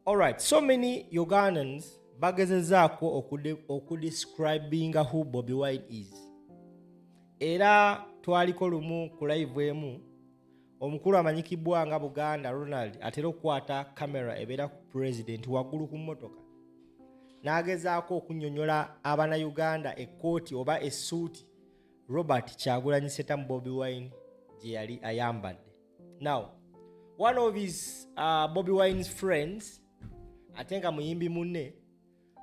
All right, so many Ugandans bagezezaako okudescribinga who Bobi Wine is. Era twaliko lumu ku live emu omukulu amanyikibwa nga Buganda Ronald atera okukwata kamera ebeera ku president waggulu ku mmotoka n'agezaako okunnyonnyola Uganda ekkooti oba essuuti Robert Kyagulanyi Ssentamu Bobi Wine gye yali ayambadde. Now, one of his Bobi Wine's friends ate nga muyimbi munne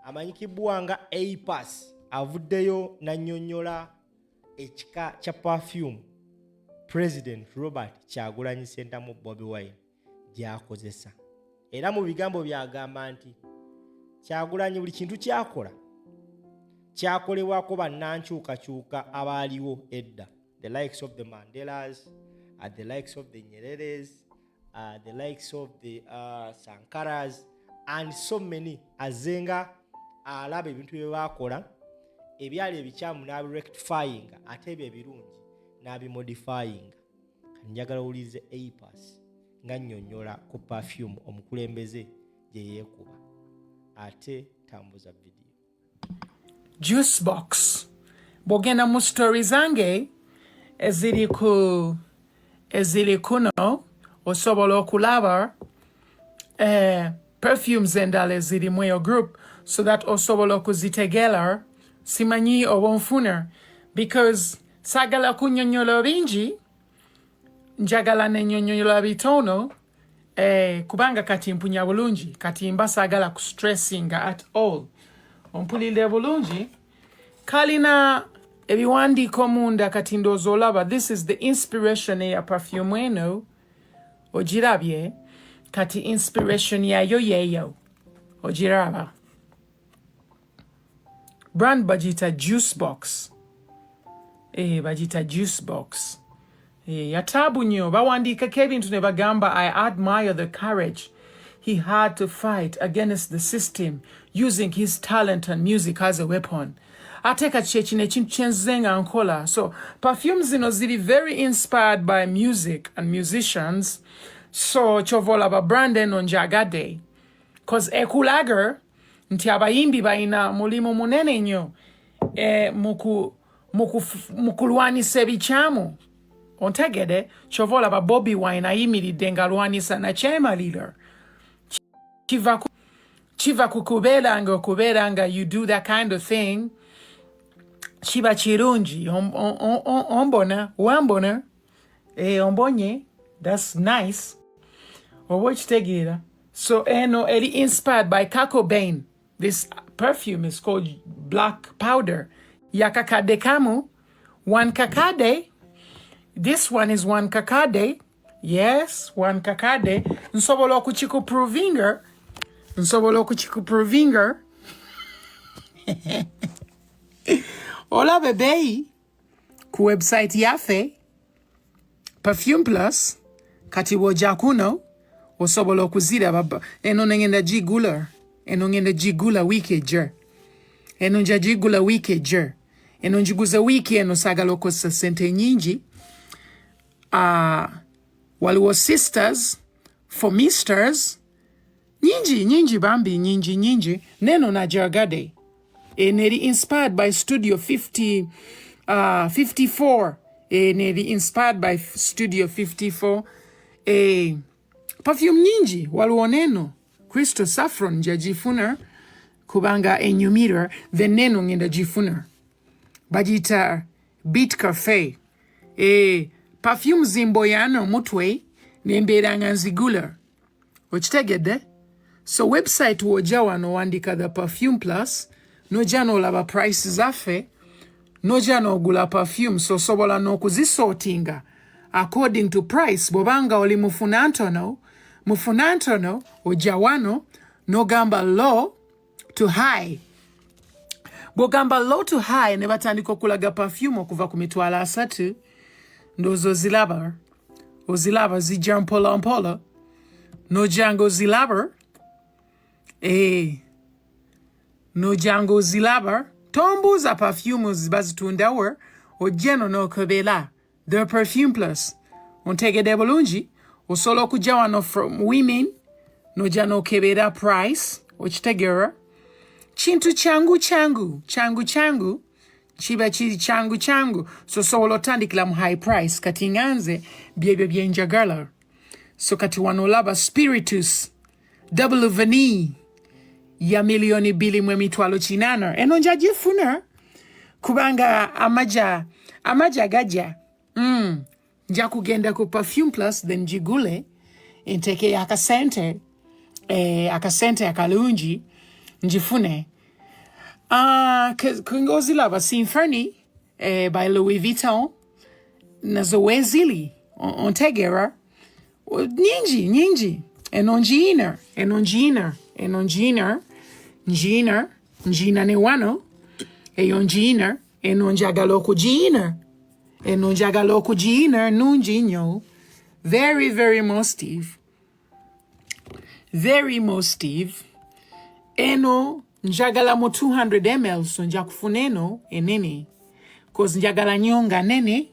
amanyikibwa nga A-Pass avuddeyo n'annyonnyola ekika kya Perfume President Robert Kyagulanyi Ssentamu Bobi Wine gy'akozesa. Era mu bigambo byagamba nti Kyagulanyi buli kintu kyakola kyakolebwako bannankyukakyuka abaaliwo edda, the likes of the Mandelas, the likes of the Nyereres, the likes of the Sankaras and so many. Azenga alaba ebintu bye bakola ebyali ebikyamu n'abirectifyinga ate ebyo ebirungi n'abimodifyinga. Njagala ulize A-Pass nga nnyonnyola ku Perfume omukulembeze Gyeyekuba. Ate tambuza video. Juice box. Bogenda mu story zange eziri kuno osobola okulaba perfumes endala eziri mu eyo group so that osobola okuzitegela simanyi oba onfuna because sagala kunnyonnyola bingi njagala nennyonnyola bitono kubanga kati mpunya bulungi kati mba sagala ku stressinga at all. Ompulire bulungi kalina ebiwandiiko munda kati ndowooza olaba this is the inspiration eya Perfume eno ogirabye kati inspiration yayo yeeyo ogiraba brand bagita juice box bagita juice box yataabu nnyo bawandiikako ebintu ne bagamba I admire the courage he had to fight against the system using his talent and music as a weapon. Ateka chechine chinzenga nkola. So Perfume zino ziri very inspired by music and musicians. So chovola ba branden on jagade. Cause ekulager nti abayimbi baina mulimo munene nnyo mukulwanisa ebikyamo. Ontegede chovola ba Bobi Wine ayimiridde nga alwanisa na kyemalira. Chiva kukuberanga you do that kind of thing. Chiva chirungi ombona wambona ombonye, that's nice. Owochitegera. So eno eri inspired by Kako Bane. This perfume is called black powder. Yakakade kamu 1 kakade. This one is 1 kakade. Yes, 1 kakade. Nsobola okuchikuprovinga. Ola bebei ku website yafe Perfume Plus kati woja kuno osobola okuziraba eno ngenda gigula wiki ejo eno njiguza wiki eno sagala okozesa sente nyingi waliwo sisters for misters nyingi bambi nyingi neno na jagade neri inspired by Studio 54 neri inspired by Studio 54 perfume nyingi waliwo neno Crystal Saffron njagifuna kubanga enyumira the neno ngenda gifuna bagita Beat Cafe perfume zimboyano mutwe nembeera nga nzigula okitegedde. So website woja wano wandika the Perfume Plus noja n'olaba prices affe noja n'ogula perfume so sobola n'okuzisortinga according to price. Bobanga oli mufuna ntono oja wano n'ogamba low to high. Bw'ogamba low to high ne batandika okulaga perfume okuva ku mitwalo 3 ndowooza ozilaba zijja mpola nojanga ozilaba nojanga ozilaba tombuuza perfume zibazitundawo ojjeno n'okebera the Perfume Plus ontegedde bulungi osobola okujja wano from women noja nokebera price okitegeera kintu changu chiba chiri changu so sobola otandikira mu high price kati nganze byebyo byenjagala so kati wanolaba spiritus double vanille ya milioni 2.8 eno njagifuna kubanga amaja gajja nja kugenda ku Perfume Plus then jigule inteke akasente akalungi njifune kungozilaba Symphony by Louis Vuitton nazo wezili ontegera nyingi enonjina ne wano eyonjina enonjagala okugina nungi nnyo very very mostive eno njagala mu 200 ml so nja kufuna eno enene cause njagala nyonga nene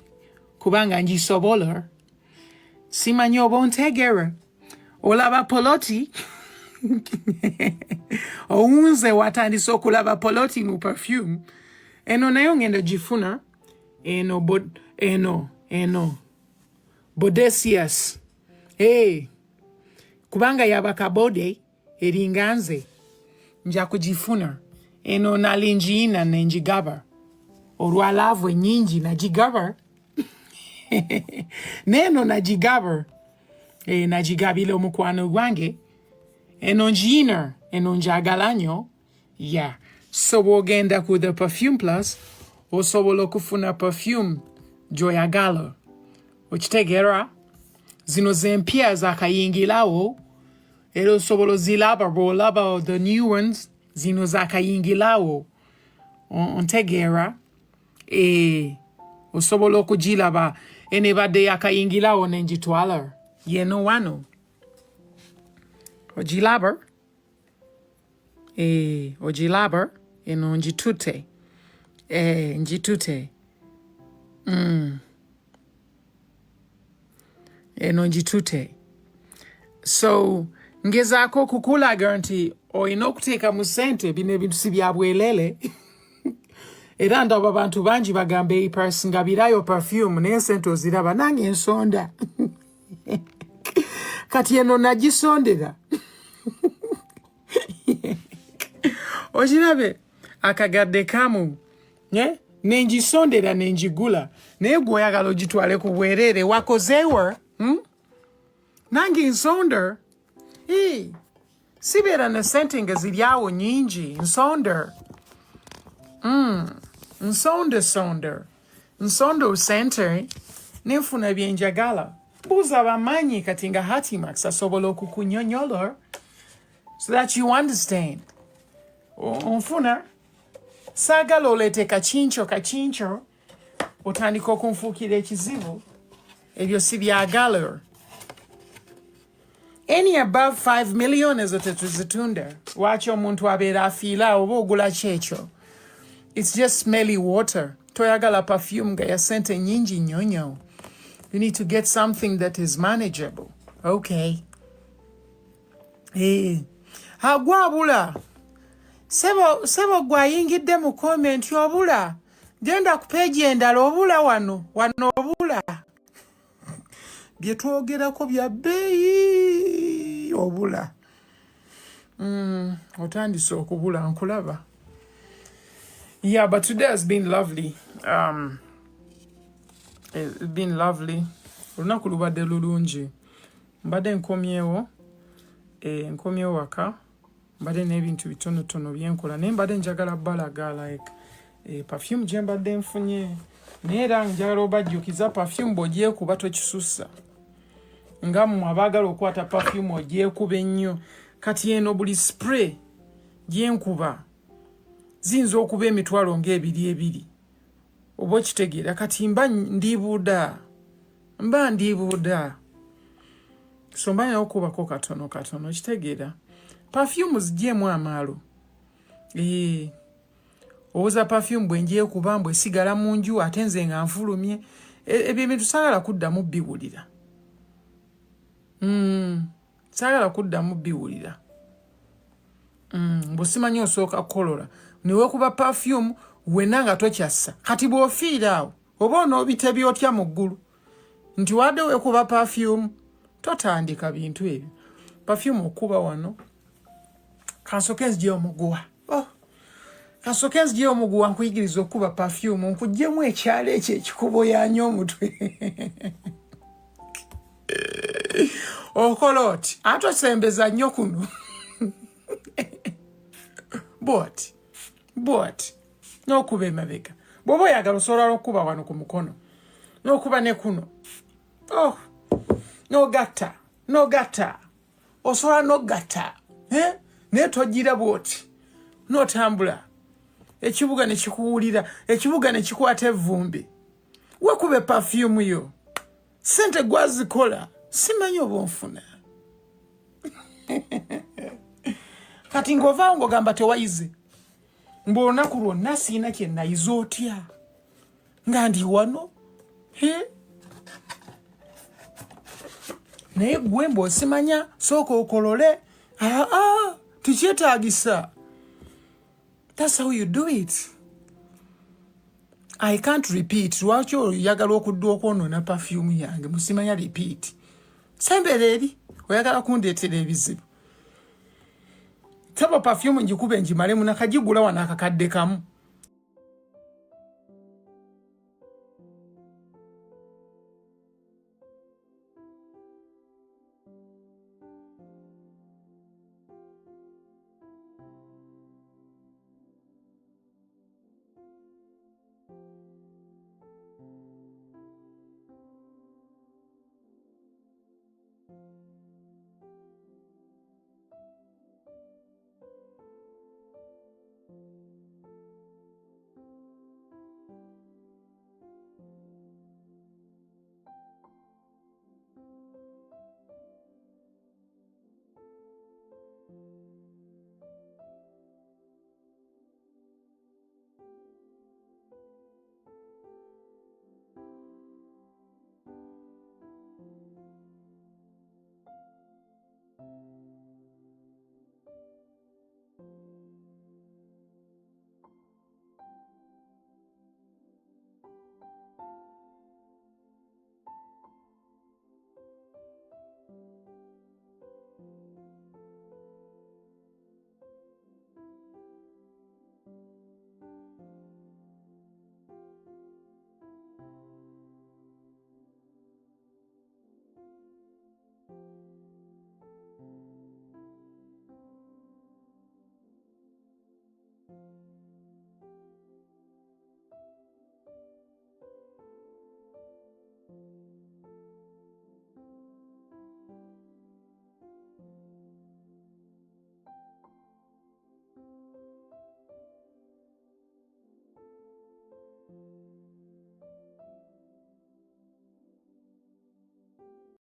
kubanga njisobola simanyi oba ontegera olaba poloti owunze watandise okulaba poloti mu perfume eno nayo ngenda gifuna eno Bodesius kubanga yabakabode eringanze nja kugifuna eno nalinjiina nenjigaba olwalavu enyingi najigaba neno najigaba najigabile omukwano gwange eno njagala nnyo so bwogenda ku the Perfume Plus osobola okufuna perfume gyoyagala okitegeera zino zempya zakayingilawo era osobola ozilaba bw'olaba the new ones zino zakayingilawo ontegeera osobola okugilaba enebadde yakayingilawo nenjitwala yeno wano ogilaba eno njitute eno njitute so ngezaako okukulaga nti olina okuteeka mu ssente bino ebintu si bya bwelele era ndaba abantu bangi bagamba epasi nga birayo perfume naye sente oziraba nange ensonda kati eno nagisondera ogirabe akagadde kamu nengisondera nenjigula naye gweoyagala ogitwale ku bwereere wakozeewa nange ensonda sibeera ne sente nga ziri awo nyingi nsonda sente nenfuna byenjagala buuza bamanyi kati nga Hatimax asobola okukunyonyola so that you understand onfuna saagala oleete kakincho otandika okunfuukira ekizibu ebyo si byagala any above 5 million ezo tetuzitunda lwaki omuntu abeera afiira oba ogula kyekyo it's just smelly water toyagala perfume nga ya sente nyingi nnyo you need to get something that is manageable okay agwabula sebo gwayingidde mu comment obula genda ku page endala obula wano obula byetwogerako bya bbeeyi obula otandise okubula nkulaba but today has been lovely it's been lovely olunaku lubadde lulungi mbadde nkomyewo waka mbadde n'ebintu bitonotono byenkola naye mbadde njagala balaga like perfume gye mbadde nfunye naye era njagala obajjukiza perfume bw'ogyekuba tokisussa nga mmwe abaagala okukwata perfume ogyekuba ennyo kati eno buli spray gyenkuba ziyinza okuba emitwalo ng'ebiri oba okitegeera kati mba ndibuuda so mba nina okubako katono okitegeera perfume zigyemu amaalo obuza perfume bwengyekuba mbwe esigala mu nju ate nze nga nfulumye ebyo ebintu saagala kuddamu biwulira Sagala kuddamu biwulira. Bw'osimanyi osooka kukolola niwe kuba perfume wenna nga tokyassa kati bw'ofiira awo oba onoobite byotya mu ggulu nti wadde weekuba perfume totandika bintu ebyo. Perfume okuba wano kansooke nzigye omuguwa. Kansooke nzigye omuguwa nkuyigiriza okuba perfume nkuggyemu ekyalo ekyo ekikubo yanya omutwe. Okola oti ate osembeza nnyo kuno. Bw'oti n'okuba emabega bw'oba oyagala osobola okuba wano ku mukono n'okuba ne kuno n'ogatta osobola n'ogatta naye togira bw'oti n'otambula ekibuga ne kikuwulira ekibuga ne kikwata evvumbi wekube perfume yo sente gwazikola simanyi oba onfuna. Kati ng'ovaawo ng'ogamba tewayize mbu olunaku lwonna siina kye nayize otya nga ndi wano naye gwe mbw'osimanya sooka okolole tikyetaagisa. That's how you do it. I can't repeat. Lwaki oyagala okudda okwonoona perfume yange musimanya repeat. Sembera eri oyagala kundeetera ebizibu. Taba perfume njikube njimalemu nakagigula wano akakadde kamu